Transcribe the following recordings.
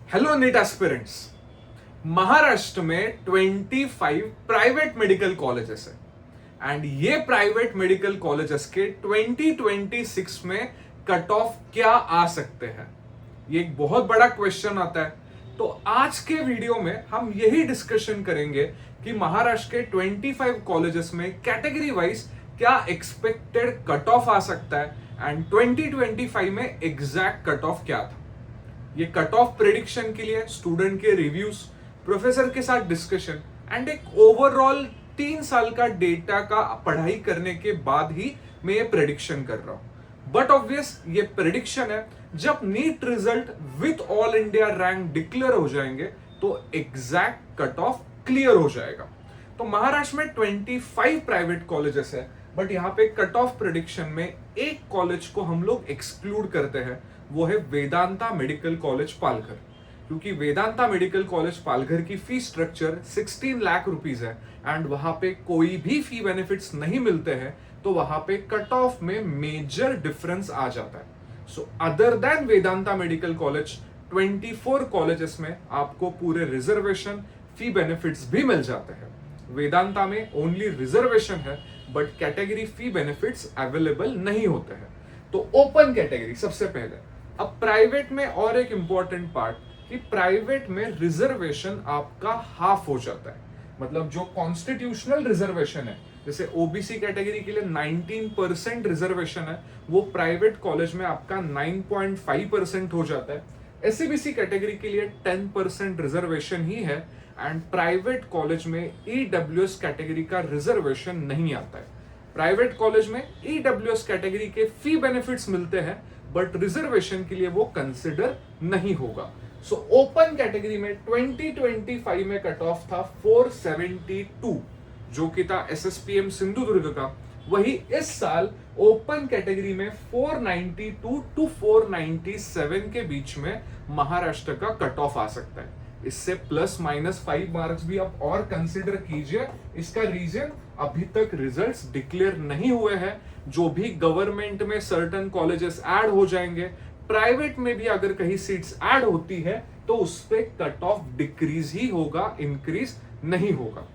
Hello NEET aspirants. Maharashtra में 25 private medical colleges है and ये प्राइवेट मेडिकल कॉलेजेस के 2026 में कट ऑफ क्या आ सकते हैं, ये एक बहुत बड़ा क्वेश्चन आता है। तो आज के वीडियो में हम यही डिस्कशन करेंगे कि महाराष्ट्र के 25 कॉलेजेस में कैटेगरी वाइज क्या एक्सपेक्टेड कट ऑफ आ सकता है एंड 2025 में एग्जैक्ट कट ऑफ क्या था। ये कट ऑफ प्रेडिक्शन के लिए स्टूडेंट के रिव्यूज, प्रोफेसर के साथ डिस्कशन एंड एक ओवरऑल 3 साल का डेटा का पढ़ाई करने के बाद ही मैं ये प्रेडिक्शन कर रहा हूं। बट ऑब्वियस ये प्रेडिक्शन है, जब NEET result with all India rank declare हो जाएंगे तो एग्जैक्ट कट ऑफ क्लियर हो जाएगा। तो महाराष्ट्र में 25 प्राइवेट कॉलेजेस है, बट यहाँ पे कट ऑफ प्रेडिक्शन में एक कॉलेज को हम लोग एक्सक्लूड करते हैं, वो है वेदांता मेडिकल कॉलेज पालघर। क्योंकि वेदांता मेडिकल कॉलेज पालघर की फी स्ट्रक्चर 16 लाख रुपीस है एंड वहां पे कोई भी फी बेनिफिट्स नहीं मिलते हैं, तो वहां पे कट ऑफ में मेजर डिफरेंस आ जाता है। So other than Vedanta medical college 24 colleges में आपको पूरे रिजर्वेशन फी बेनिफिट्स भी मिल जाते हैं। वेदांता में ओनली रिजर्वेशन है but category fee benefits available नहीं होते हैं। तो ओपन कैटेगरी सबसे पहले। अब प्राइवेट में और एक इंपॉर्टेंट पार्ट कि प्राइवेट में रिजर्वेशन आपका हाफ हो जाता है। मतलब जो कॉन्स्टिट्यूशनल रिजर्वेशन है, जैसे ओबीसी कैटेगरी के लिए 19% रिजर्वेशन है, वो प्राइवेट कॉलेज में आपका 9.5% हो जाता है। एससीबीसी कैटेगरी के लिए 10% रिजर्वेशन ही है एंड प्राइवेट कॉलेज में ईडब्ल्यूएस कैटेगरी का रिजर्वेशन नहीं आता है। प्राइवेट कॉलेज में ईडब्ल्यूएस कैटेगरी के फी बेनिफिट्स मिलते हैं बट रिजर्वेशन के लिए वो कंसिडर नहीं होगा। सो ओपन कैटेगरी में 2025 में कट ऑफ था 472, जो कि था एसएसपीएम सिंधुदुर्ग का। वही इस साल ओपन कैटेगरी में 492 टू 497 के बीच में महाराष्ट्र का कट ऑफ आ सकता है। इससे ±5 मार्क्स भी आप और कंसिडर कीजिए। इसका रीजन अभी तक रिजल्ट्स डिक्लेयर नहीं हुए हैं। जो भी गवर्नमेंट में सर्टेन कॉलेजेस ऐड हो जाएंगे, प्राइवेट में भी अगर कहीं सीट्स ऐड होती है तो उस पे कट ऑफ डिक्रीज ही होगा, इंक्रीज नहीं होगा।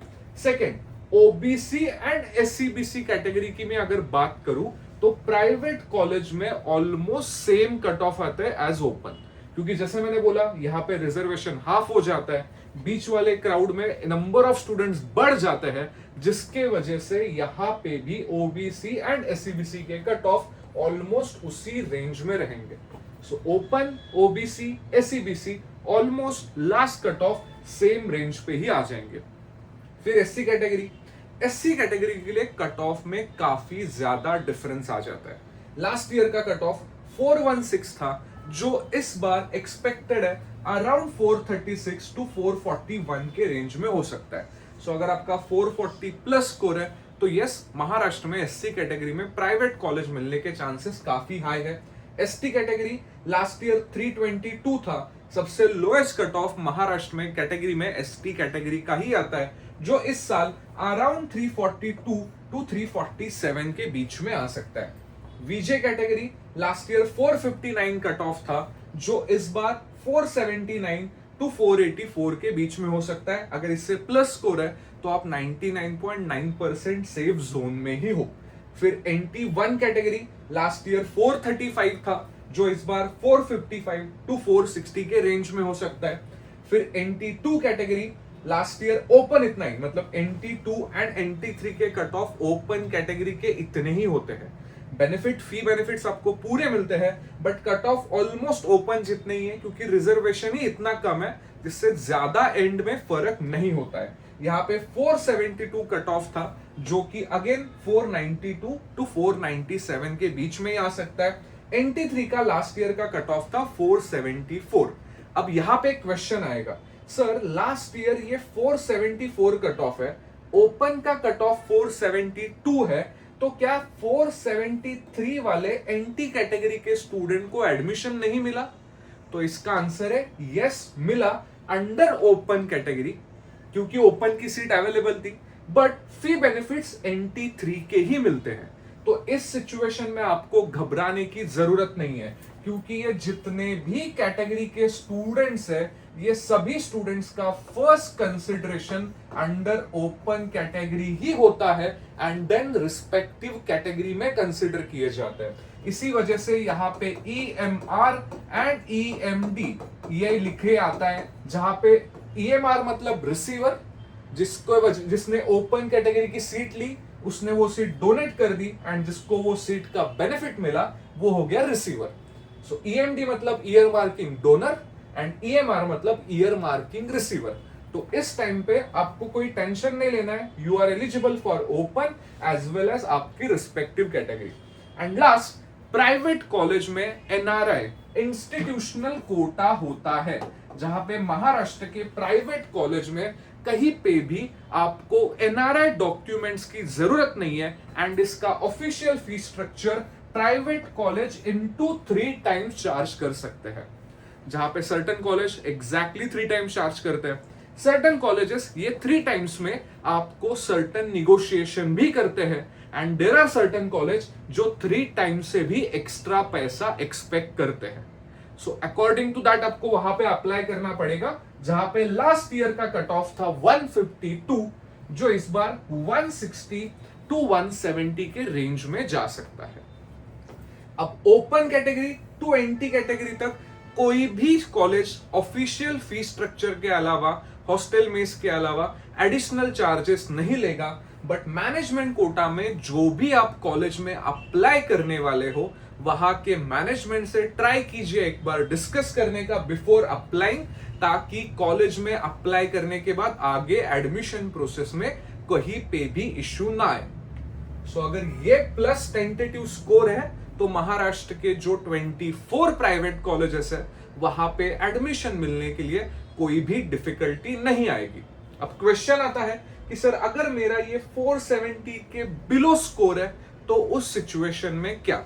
Second, OBC and SCBC category की मैं अगर बात करूं तो प्राइवेट कॉलेज में ऑलमोस्ट सेम कट ऑफ आता है एज ओपन। क्योंकि जैसे मैंने बोला यहाँ पे रिजर्वेशन हाफ हो जाता है, बीच वाले क्राउड में नंबर ऑफ स्टूडेंट्स बढ़ जाते हैं, जिसके वजह से यहाँ पे भी ओबीसी एंड एससीबीसी के कट ऑफ ऑलमोस्ट उसी रेंज में रहेंगे। So open, OBC, SCBC almost last cut off same range पे ही आ जाएंगे। फिर एससी कैटेगरी। एससी कैटेगरी के लिए कट ऑफ में काफी ज्यादा डिफरेंस आ जाता है। लास्ट ईयर का कट ऑफ 416 था, जो इस बार एक्सपेक्टेड है अराउंड 436 टू 441 के रेंज में हो सकता है। सो अगर आपका 440 प्लस स्कोर है तो यस, महाराष्ट्र में एससी कैटेगरी में प्राइवेट कॉलेज मिलने के चांसेस काफी हाई है। एसटी कैटेगरी लास्ट ईयर 322 था, सबसे लोएस्ट कट ऑफ महाराष्ट्र में कैटेगरी में एसटी कैटेगरी का ही आता है, जो इस साल अराउंड 342 टू 347 के बीच में आ सकता है। VJ category last year 459 cut off था, जो इस बार 479 टू 484 के बीच में हो सकता है। अगर इससे प्लस स्कोर है तो आप 99.9% सेफ जोन में ही हो। फिर NT1 कैटेगरी लास्ट ईयर 435 था, जो इस बार 455 टू 460 के रेंज में हो सकता है। फिर NT2 category last year open इतना ही, मतलब NT2 एंड NT3 के कट ऑफ ओपन कैटेगरी के इतने ही होते हैं। बेनिफिट, फी बेनिफिट्स आपको पूरे मिलते हैं but cut off almost open जितने ही है, क्योंकि रिजर्वेशन ही इतना कम है जिससे ज्यादा एंड में फर्क नहीं होता है। यहाँ पे 472 कट ऑफ था, जो कि अगेन 492 टू 497 के बीच में ही आ सकता है। NT3 का लास्ट ईयर का कट ऑफ था 474। अब यहाँ पे क्वेश्चन आएगा, सर लास्ट ईयर ये 474 कट ऑफ है, ओपन का कट ऑफ 472 है, तो क्या 473 वाले एंटी कैटेगरी के स्टूडेंट को एडमिशन नहीं मिला? तो इसका आंसर है यस, मिला अंडर ओपन कैटेगरी, क्योंकि ओपन की सीट अवेलेबल थी, बट फी बेनिफिट्स NT3 के ही मिलते हैं। तो इस सिचुएशन में आपको घबराने की जरूरत नहीं है, क्योंकि ये जितने भी कैटेगरी के स्टूडेंट्स है, ये सभी स्टूडेंट्स का first consideration under open category ही होता है एंड देन रिस्पेक्टिव कैटेगरी में कंसिडर किए जाते हैं। इसी वजह से यहाँ पे EMR एंड EMD ये लिखे आता है, जहां पे EMR मतलब रिसीवर, जिसने ओपन कैटेगरी की सीट ली, उसने वो सीट डोनेट कर दी एंड जिसको वो सीट का बेनिफिट मिला वो हो गया रिसीवर। सो EMD मतलब year marking donor and EMR मतलब ईयर मार्किंग रिसीवर। तो इस टाइम पे आपको कोई टेंशन नहीं लेना है, you are eligible for open as well as आपकी respective category. And last, private college में NRI इंस्टीट्यूशनल कोटा होता है, जहां पे महाराष्ट्र के प्राइवेट कॉलेज में कहीं पे भी आपको NRI डॉक्यूमेंट्स की जरूरत नहीं है एंड इसका official fees structure private college into 3 times charge कर सकते हैं। जहां पे certain college exactly 3 times charge करते हैं, सर्टेन कॉलेजेस ये 3 टाइम्स में आपको सर्टेन निगोशिएशन भी करते हैं and there are certain college जो 3 टाइम्स से भी एक्स्ट्रा पैसा एक्सपेक्ट करते हैं। सो अकॉर्डिंग टू दैट आपको वहां पे अप्लाई करना पड़ेगा, जहां पे लास्ट ईयर का कट ऑफ था 152, जो इस बार 160 टू 170 के रेंज में जा सकता है। अब open category to NT category तक कोई भी कॉलेज ऑफिशियल फीस स्ट्रक्चर के अलावा, हॉस्टल मेस के अलावा एडिशनल चार्जेस नहीं लेगा, बट मैनेजमेंट कोटा में जो भी आप कॉलेज में अप्लाई करने वाले हो, वहां के मैनेजमेंट से ट्राई कीजिए एक बार डिस्कस करने का बिफोर अप्लाइंग, ताकि कॉलेज में अप्लाई करने के बाद आगे एडमिशन प्रोसेस में कहीं पे भी इश्यू ना आए। सो अगर ये प्लस टेंटेटिव स्कोर है तो महाराष्ट्र के जो 24 प्राइवेट कॉलेजेस है वहां पे एडमिशन मिलने के लिए कोई भी डिफिकल्टी नहीं आएगी। अब क्वेश्चन आता है कि सर अगर मेरा ये 470 के बिलो स्कोर है तो उस सिचुएशन में क्या?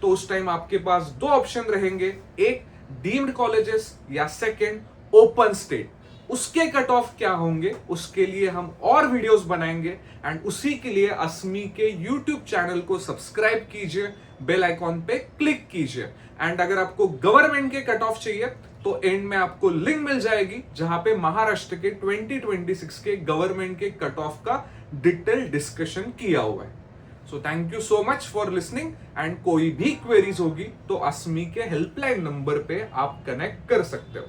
तो उस टाइम आपके पास 2 ऑप्शन रहेंगे, एक डीम्ड कॉलेजेस या सेकंड ओपन स्टेट। उसके कट ऑफ क्या होंगे उसके लिए हम और वीडियोस बनाएंगे एंड उसी के लिए अस्मी के YouTube चैनल को सब्सक्राइब कीजिए, बेल आइकॉन पे क्लिक कीजिए। एंड अगर आपको गवर्नमेंट के कट ऑफ चाहिए तो एंड में आपको लिंक मिल जाएगी, जहां पे महाराष्ट्र के 2026 के गवर्नमेंट के कट ऑफ का डिटेल डिस्कशन किया हुआ है। So thank you so much for listening and कोई भी क्वेरीज होगी तो अस्मी के हेल्पलाइन नंबर पे आप कनेक्ट कर सकते हो।